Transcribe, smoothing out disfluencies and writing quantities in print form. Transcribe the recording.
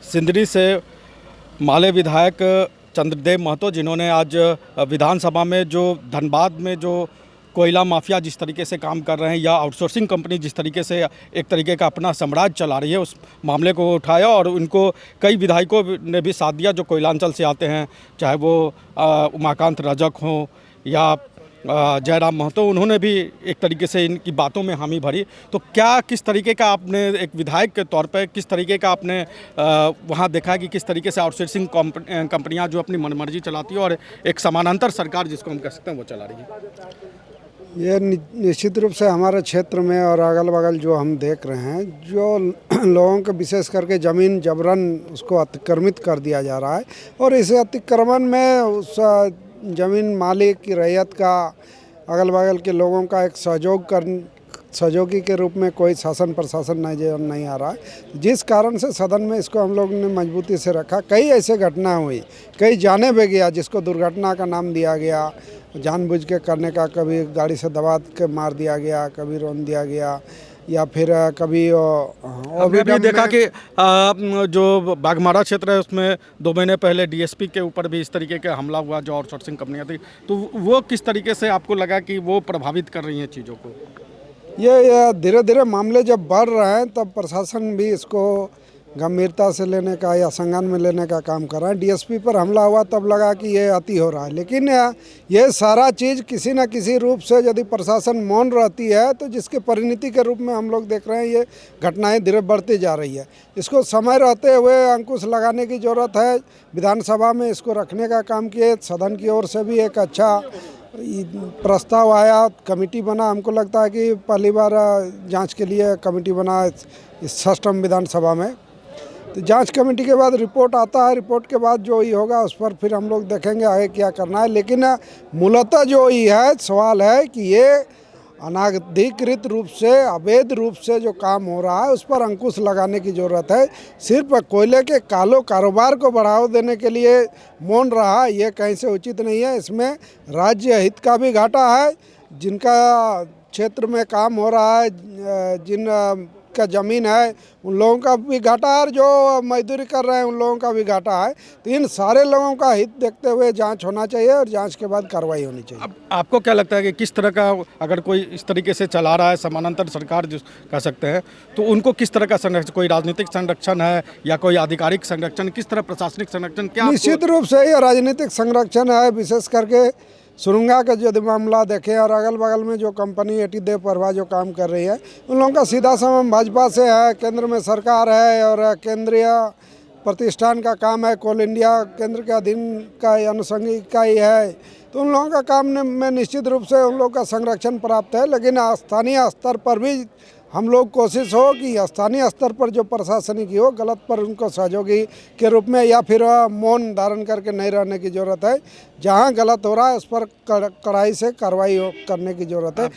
सिंदरी से माले विधायक चंद्रदेव महतो, जिन्होंने आज विधानसभा में जो धनबाद में जो कोयला माफिया जिस तरीके से काम कर रहे हैं या आउटसोर्सिंग कंपनी जिस तरीके से एक तरीके का अपना साम्राज्य चला रही है, उस मामले को उठाया और उनको कई विधायकों ने भी साथ दिया जो कोयलांचल से आते हैं, चाहे वो उमाकांत रजक हों या जयराम महतो। उन्होंने भी एक तरीके से इनकी बातों में हामी भरी। तो क्या किस तरीके का आपने एक विधायक के तौर पे किस तरीके का आपने वहाँ देखा कि किस तरीके से आउटसोर्सिंग कंपनियाँ जो अपनी मनमर्जी चलाती है और एक समानांतर सरकार जिसको हम कह सकते हैं वो चला रही है? ये निश्चित रूप से हमारे क्षेत्र में और अगल बगल जो हम देख रहे हैं, जो लोगों को विशेष करके ज़मीन जबरन उसको अतिक्रमित कर दिया जा रहा है और इस अतिक्रमण में उस ज़मीन मालिक की रैयत का, अगल बगल के लोगों का एक सहयोगी के रूप में कोई शासन प्रशासन नहीं आ रहा है, जिस कारण से सदन में इसको हम लोग ने मजबूती से रखा। कई ऐसे घटना हुई, कई जाने भी गया जिसको दुर्घटना का नाम दिया गया, जानबूझ के करने का, कभी गाड़ी से दबा के मार दिया गया, कभी रौंद दिया गया, या फिर कभी हमने भी देखा कि जो बाघमारा क्षेत्र है उसमें 2 महीने पहले डीएसपी के ऊपर भी इस तरीके का हमला हुआ जो आउटसोर्सिंग कंपनियां थी। तो वो किस तरीके से आपको लगा कि वो प्रभावित कर रही हैं चीज़ों को? ये धीरे धीरे मामले जब बढ़ रहे हैं तब प्रशासन भी इसको गंभीरता से लेने का या संज्ञान में लेने का काम कर रहा है। डीएसपी पर हमला हुआ तब लगा कि ये अति हो रहा है, लेकिन ये सारा चीज़ किसी न किसी रूप से यदि प्रशासन मौन रहती है तो जिसके परिणति के रूप में हम लोग देख रहे हैं, ये घटनाएं धीरे बढ़ती जा रही है। इसको समय रहते हुए अंकुश लगाने की ज़रूरत है। विधानसभा में इसको रखने का काम किए, सदन की ओर से भी एक अच्छा प्रस्ताव आया, कमेटी बना। हमको लगता है कि पहली बार जांच के लिए कमेटी बना इस सष्टम विधानसभा में। तो जांच कमेटी के बाद रिपोर्ट आता है, रिपोर्ट के बाद जो ही होगा उस पर फिर हम लोग देखेंगे आगे क्या करना है। लेकिन मूलतः जो ही है सवाल है कि ये अनाधिकृत रूप से, अवैध रूप से जो काम हो रहा है उस पर अंकुश लगाने की ज़रूरत है। सिर्फ कोयले के कारोबार को बढ़ावा देने के लिए मौन रहा, ये कहीं से उचित नहीं है। इसमें राज्य हित का भी घाटा है, जिनका क्षेत्र में काम हो रहा है, जिन का ज़मीन है उन लोगों का भी घाटा है और जो मजदूरी कर रहे हैं उन लोगों का भी घाटा है। तो इन सारे लोगों का हित देखते हुए जांच होना चाहिए और जांच के बाद कार्रवाई होनी चाहिए। अब आपको क्या लगता है कि किस तरह का, अगर कोई इस तरीके से चला रहा है समानांतर सरकार जो कह सकते हैं, तो उनको किस तरह का संरक्षण, कोई राजनीतिक संरक्षण है या कोई आधिकारिक संरक्षण, किस तरह प्रशासनिक संरक्षण? क्या निश्चित रूप से ये राजनीतिक संरक्षण है। विशेष करके सुरंगा का जो मामला देखें और अगल बगल में जो कंपनी एटी देव प्रभा जो काम कर रही है, उन लोगों का सीधा संबंध भाजपा से है। केंद्र में सरकार है और केंद्रीय प्रतिष्ठान का काम है, कोल इंडिया केंद्र के अधीन का अनुषंगिक इकाई है। तो उन लोगों का काम में निश्चित रूप से उन लोगों का संरक्षण प्राप्त है। लेकिन स्थानीय स्तर पर भी हम लोग कोशिश हो कि स्थानीय स्तर पर जो प्रशासनिक हो, गलत पर उनको सहयोगी के रूप में या फिर मौन धारण करके नहीं रहने की ज़रूरत है। जहां गलत हो रहा है उस पर कड़ाई से कार्रवाई करने की ज़रूरत है।